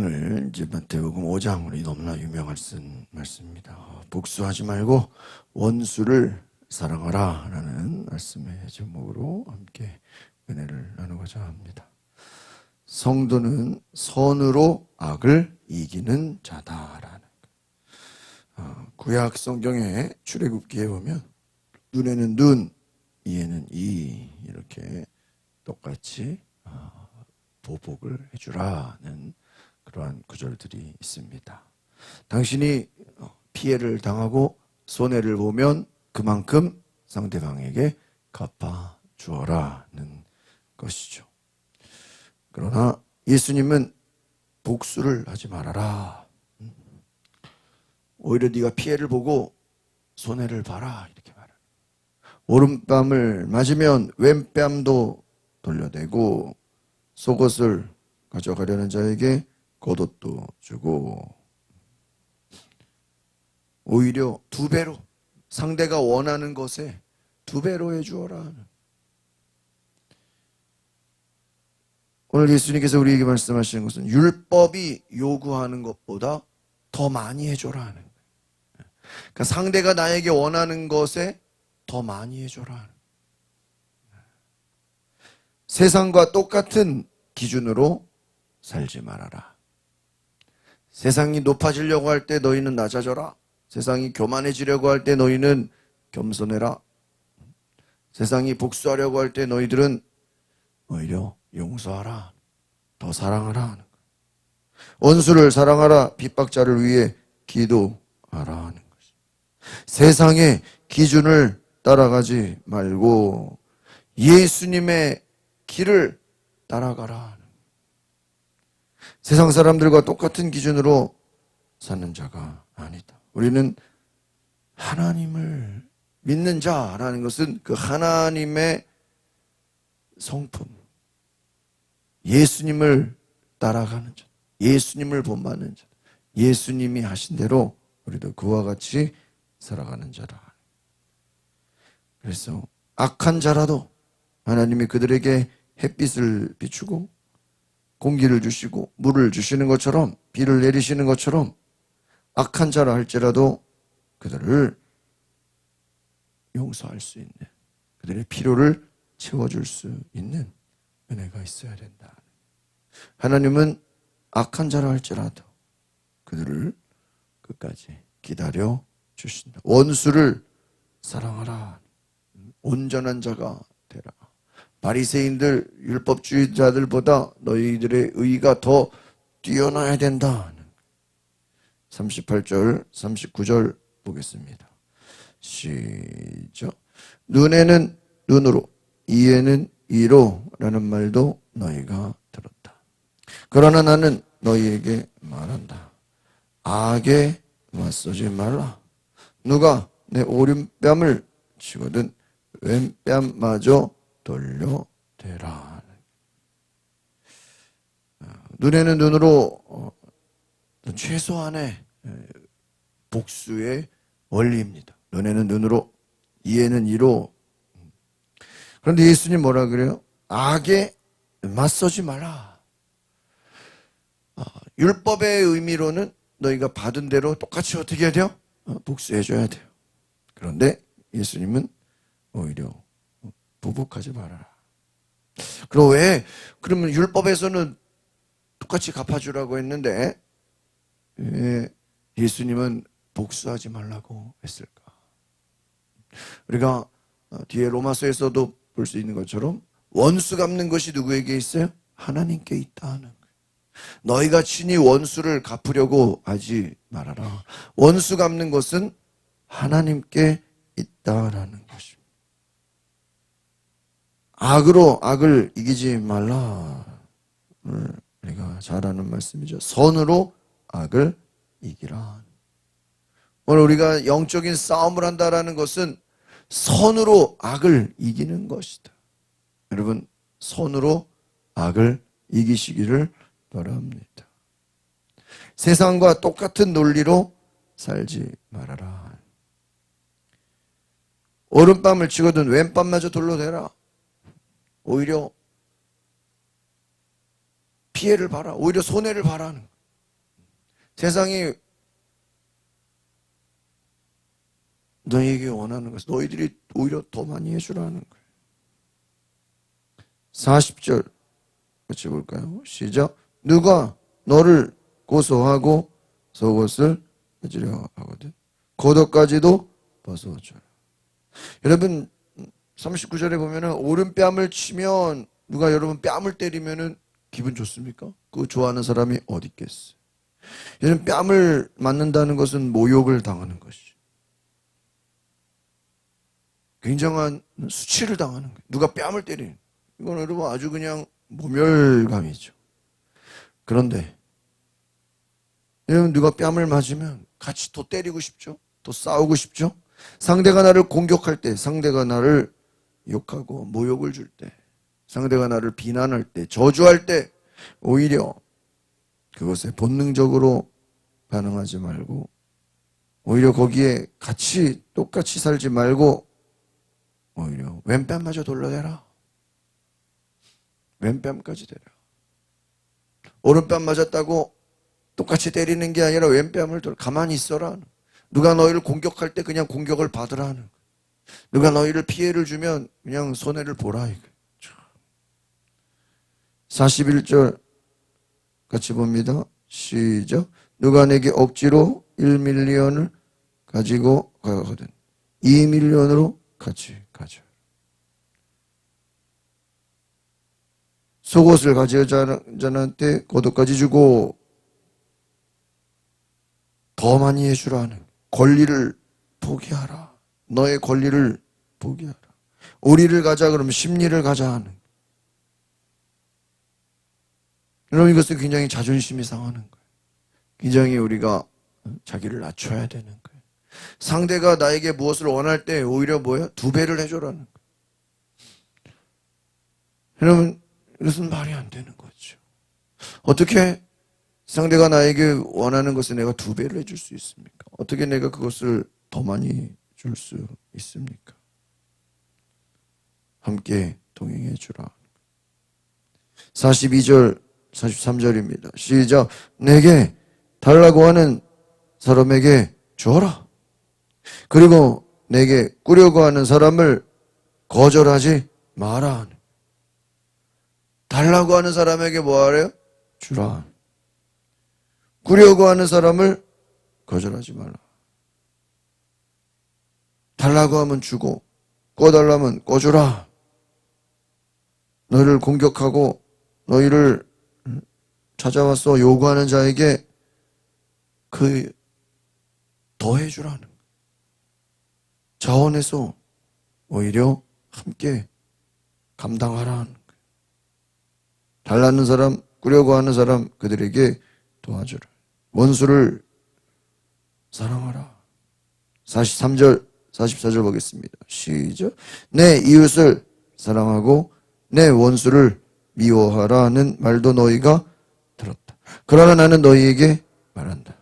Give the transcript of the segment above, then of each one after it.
오늘 이제 마태복음 5장 우리 너무나 유명한 말씀입니다. 복수하지 말고 원수를 사랑하라 라는 말씀의 제목으로 함께 은혜를 나누고자 합니다. 성도는 선으로 악을 이기는 자다라는 구약 성경의 출애굽기에 보면 눈에는 눈, 이에는 이 이렇게 똑같이 보복을 해주라는 그러한 구절들이 있습니다. 당신이 피해를 당하고 손해를 보면 그만큼 상대방에게 갚아 주어라는 것이죠. 그러나 예수님은 복수를 하지 말아라. 오히려 네가 피해를 보고 손해를 봐라 이렇게 말해요. 오른뺨을 맞으면 왼뺨도 돌려대고 속옷을 가져가려는 자에게 겉옷도 주고 오히려 두 배로 상대가 원하는 것에 두 배로 해주어라. 오늘 예수님께서 우리에게 말씀하시는 것은 율법이 요구하는 것보다 더 많이 해줘라 하는 거예요. 그러니까 상대가 나에게 원하는 것에 더 많이 해줘라. 세상과 똑같은 기준으로 살지 말아라. 세상이 높아지려고 할 때 너희는 낮아져라. 세상이 교만해지려고 할 때 너희는 겸손해라. 세상이 복수하려고 할 때 너희들은 오히려 용서하라. 더 사랑하라 하는 거예요. 원수를 사랑하라. 핍박자를 위해 기도하라 하는 것이죠. 세상의 기준을 따라가지 말고 예수님의 길을 따라가라. 세상 사람들과 똑같은 기준으로 사는 자가 아니다. 우리는 하나님을 믿는 자라는 것은 그 하나님의 성품, 예수님을 따라가는 자, 예수님을 본받는 자, 예수님이 하신 대로 우리도 그와 같이 살아가는 자라. 그래서 악한 자라도 하나님이 그들에게 햇빛을 비추고 공기를 주시고 물을 주시는 것처럼 비를 내리시는 것처럼 악한 자라 할지라도 그들을 용서할 수 있는 그들의 필요를 채워줄 수 있는 은혜가 있어야 된다. 하나님은 악한 자라 할지라도 그들을 끝까지 기다려 주신다. 원수를 사랑하라. 온전한 자가 되라. 바리새인들 율법주의자들보다 너희들의 의가 더 뛰어나야 된다. 38절 39절 보겠습니다. 시작. 눈에는 눈으로 이에는 이로 라는 말도 너희가 들었다. 그러나 나는 너희에게 말한다. 악에 맞서지 말라. 누가 내 오른뺨을 치거든 왼뺨마저 돌려대라. 눈에는 눈으로 최소한의 복수의 원리입니다. 눈에는 눈으로 이에는 이로. 그런데 예수님 뭐라 그래요? 악에 맞서지 말라. 율법의 의미로는 너희가 받은 대로 똑같이 어떻게 해야 돼요? 복수해줘야 돼요. 그런데 예수님은 오히려 보복하지 말아라. 그럼 왜? 그러면 율법에서는 똑같이 갚아주라고 했는데 왜 예수님은 복수하지 말라고 했을까? 우리가 뒤에 로마서에서도 볼 수 있는 것처럼 원수 갚는 것이 누구에게 있어요? 하나님께 있다는 거예요. 너희가 친히 원수를 갚으려고 하지 말아라. 원수 갚는 것은 하나님께 있다라는 것입니다. 악으로 악을 이기지 말라. 우리가 잘 아는 말씀이죠. 선으로 악을 이기라. 오늘 우리가 영적인 싸움을 한다라는 것은 선으로 악을 이기는 것이다. 여러분, 선으로 악을 이기시기를 바랍니다. 세상과 똑같은 논리로 살지 말아라. 오른뺨을 치거든 왼뺨마저 돌로 대라. 오히려 피해를 봐라. 오히려 손해를 봐라. 세상이 너희에게 원하는 것은 너희들이 오히려 더 많이 해주라는 거예요. 40절 같이 볼까요? 시작. 누가 너를 고소하고 속옷을 해주려 하거든 겉옷까지도 벗어줘라. 여러분 39절에 보면은 오른뺨을 치면 누가 여러분 뺨을 때리면은 기분 좋습니까? 그거 좋아하는 사람이 어디 있겠어요? 여러분 뺨을 맞는다는 것은 모욕을 당하는 것이죠. 굉장한 수치를 당하는 거예요. 누가 뺨을 때리는. 이건 여러분 아주 그냥 모멸감이죠. 그런데 여러분 누가 뺨을 맞으면 같이 더 때리고 싶죠? 더 싸우고 싶죠? 상대가 나를 공격할 때, 상대가 나를 욕하고 모욕을 줄 때, 상대가 나를 비난할 때, 저주할 때 오히려 그것에 본능적으로 반응하지 말고 오히려 거기에 같이 똑같이 살지 말고 오히려 왼뺨마저 돌려대라. 왼뺨까지 대라. 오른뺨 맞았다고 똑같이 때리는 게 아니라 왼뺨을 돌려. 가만히 있어라. 누가 너희를 공격할 때 그냥 공격을 받으라 하는 거야. 누가 너희를 피해를 주면 그냥 손해를 보라. 41절 같이 봅니다. 시작. 누가 내게 억지로 1밀리언을 가지고 가거든 2밀리언으로 같이 가져. 속옷을 가져온 자한테 겉옷까지 주고 더 많이 해주라 하는 권리를 포기하라. 너의 권리를 포기하라. 오리를 가자 그러면 심리를 가자 하는. 여러분 이것은 굉장히 자존심이 상하는 거예요. 굉장히 우리가 자기를 낮춰야 되는 거예요. 상대가 나에게 무엇을 원할 때 오히려 뭐야? 2배를 해줘라는 거예요. 여러분 이것은 말이 안 되는 거죠. 어떻게 상대가 나에게 원하는 것을 내가 2배를 해줄 수 있습니까? 어떻게 내가 그것을 더 많이 줄 수 있습니까? 함께 동행해 주라. 42절 43절입니다. 시작. 내게 달라고 하는 사람에게 주어라. 그리고 내게 꾸려고 하는 사람을 거절하지 마라. 달라고 하는 사람에게 뭐 하래요? 주라. 꾸려고 하는 사람을 거절하지 말라. 달라고 하면 주고 꺼달라면 꺼주라. 너희를 공격하고 너희를 찾아와서 요구하는 자에게 그 더해주라는 자원에서 오히려 함께 감당하라는 거예요. 달라는 사람, 꾸려고 하는 사람 그들에게 도와주라. 원수를 사랑하라. 43절 44절 보겠습니다. 시작. 내 이웃을 사랑하고 내 원수를 미워하라는 말도 너희가 들었다. 그러나 나는 너희에게 말한다.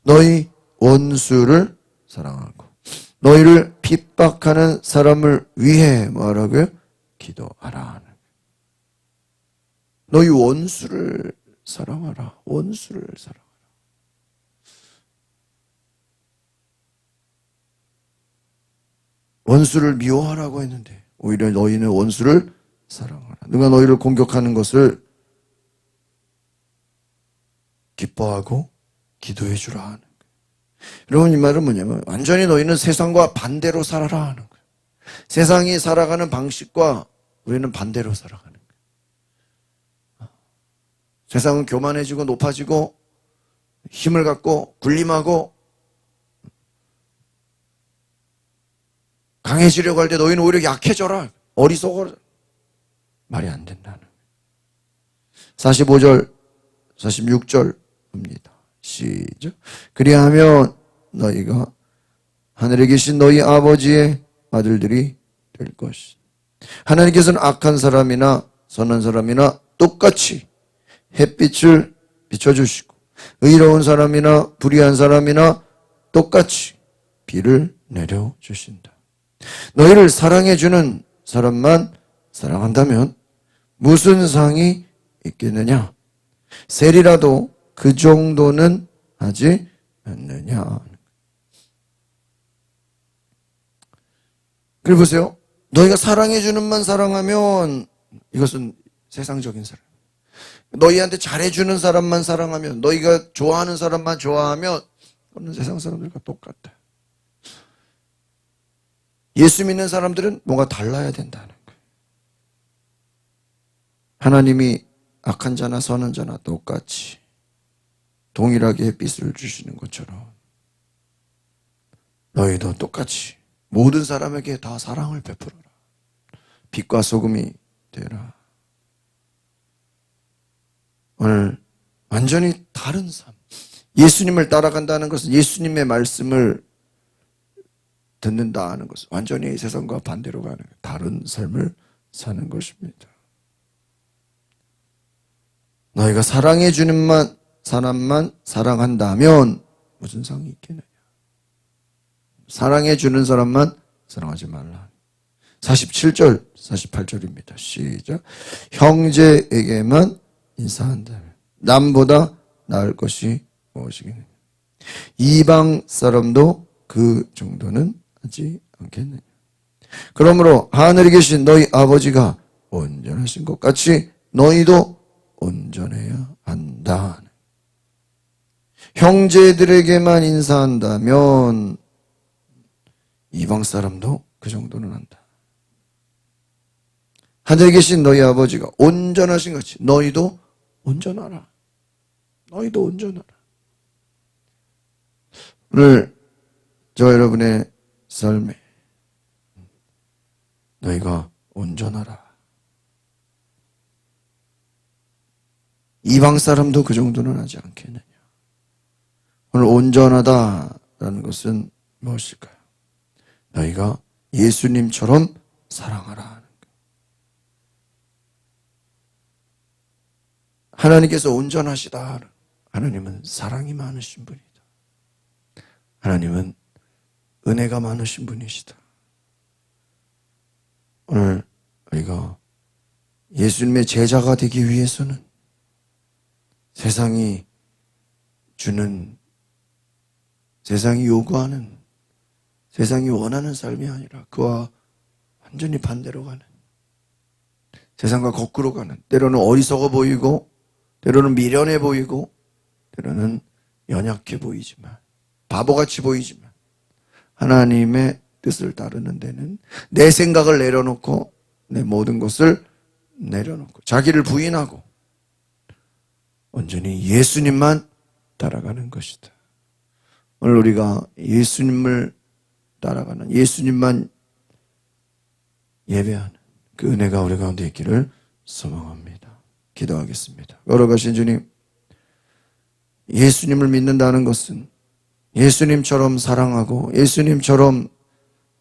너희 원수를 사랑하고 너희를 핍박하는 사람을 위해 뭐라고요? 기도하라. 너희 원수를 사랑하라. 원수를 사랑하라. 원수를 미워하라고 했는데 오히려 너희는 원수를 사랑하라. 누가 너희를 공격하는 것을 기뻐하고 기도해 주라 하는 거예요. 여러분 이 말은 뭐냐면 완전히 너희는 세상과 반대로 살아라 하는 거예요. 세상이 살아가는 방식과 우리는 반대로 살아가는 거예요. 세상은 교만해지고 높아지고 힘을 갖고 군림하고 강해지려고 할 때 너희는 오히려 약해져라. 어리석어라. 말이 안 된다는 거예요. 45절 46절 봅니다. 시작. 그리하면 너희가 하늘에 계신 너희 아버지의 아들들이 될 것이다. 하나님께서는 악한 사람이나 선한 사람이나 똑같이 햇빛을 비춰주시고 의로운 사람이나 불의한 사람이나 똑같이 비를 내려주신다. 너희를 사랑해주는 사람만 사랑한다면 무슨 상이 있겠느냐? 셀이라도 그 정도는 하지 않느냐. 그래 보세요. 너희가 사랑해 주는 만 사랑하면 이것은 세상적인 사랑. 너희한테 잘해주는 사람만 사랑하면, 너희가 좋아하는 사람만 좋아하면 그건 세상 사람들과 똑같다. 예수 믿는 사람들은 뭔가 달라야 된다는 거예요. 하나님이 악한 자나 선한 자나 똑같이 동일하게 빛을 주시는 것처럼 너희도 똑같이 모든 사람에게 다 사랑을 베풀어라. 빛과 소금이 되라. 오늘 완전히 다른 삶. 예수님을 따라간다는 것은 예수님의 말씀을 듣는다 하는 것은 완전히 세상과 반대로 가는 다른 삶을 사는 것입니다. 너희가 사랑해 주는 사람만 사랑한다면 무슨 상이 있겠느냐. 사랑해 주는 사람만 사랑하지 말라. 47절, 48절입니다. 시작. 형제에게만 인사한다면 남보다 나을 것이 무엇이겠느냐. 이방 사람도 그 정도는 하지 않겠느냐. 그러므로 하늘에 계신 너희 아버지가 온전하신 것 같이 너희도 온전해야 한다. 형제들에게만 인사한다면 이방 사람도 그 정도는 한다. 하늘에 계신 너희 아버지가 온전하신 것 같이 너희도 온전하라. 너희도 온전하라. 오늘 저 여러분의 삶에 너희가 온전하라. 이방 사람도 그 정도는 하지 않겠느냐. 오늘 온전하다라는 것은 무엇일까요? 너희가 예수님처럼 사랑하라 하는 거예요. 하나님께서 온전하시다. 하나님은 사랑이 많으신 분이다. 하나님은 은혜가 많으신 분이시다. 오늘 우리가 예수님의 제자가 되기 위해서는 세상이 주는, 세상이 요구하는, 세상이 원하는 삶이 아니라 그와 완전히 반대로 가는, 세상과 거꾸로 가는, 때로는 어리석어 보이고 때로는 미련해 보이고 때로는 연약해 보이지만 바보같이 보이지만 하나님의 뜻을 따르는 데는 내 생각을 내려놓고 내 모든 것을 내려놓고 자기를 부인하고 온전히 예수님만 따라가는 것이다. 오늘 우리가 예수님을 따라가는, 예수님만 예배하는 그 은혜가 우리 가운데 있기를 소망합니다. 기도하겠습니다. 걸어가신 주님, 예수님을 믿는다는 것은 예수님처럼 사랑하고 예수님처럼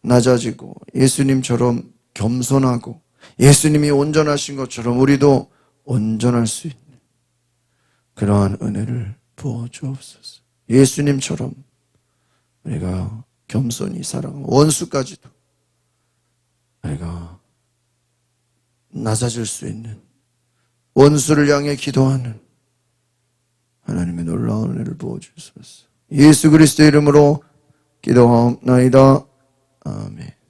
낮아지고 예수님처럼 겸손하고 예수님이 온전하신 것처럼 우리도 온전할 수 있는 그러한 은혜를 부어주옵소서. 예수님처럼 우리가 겸손히 사랑하고 원수까지도 우리가 낮아질 수 있는, 원수를 향해 기도하는 하나님의 놀라운 은혜를 부어주소서. 예수 그리스도의 이름으로 기도하옵나이다. 아멘.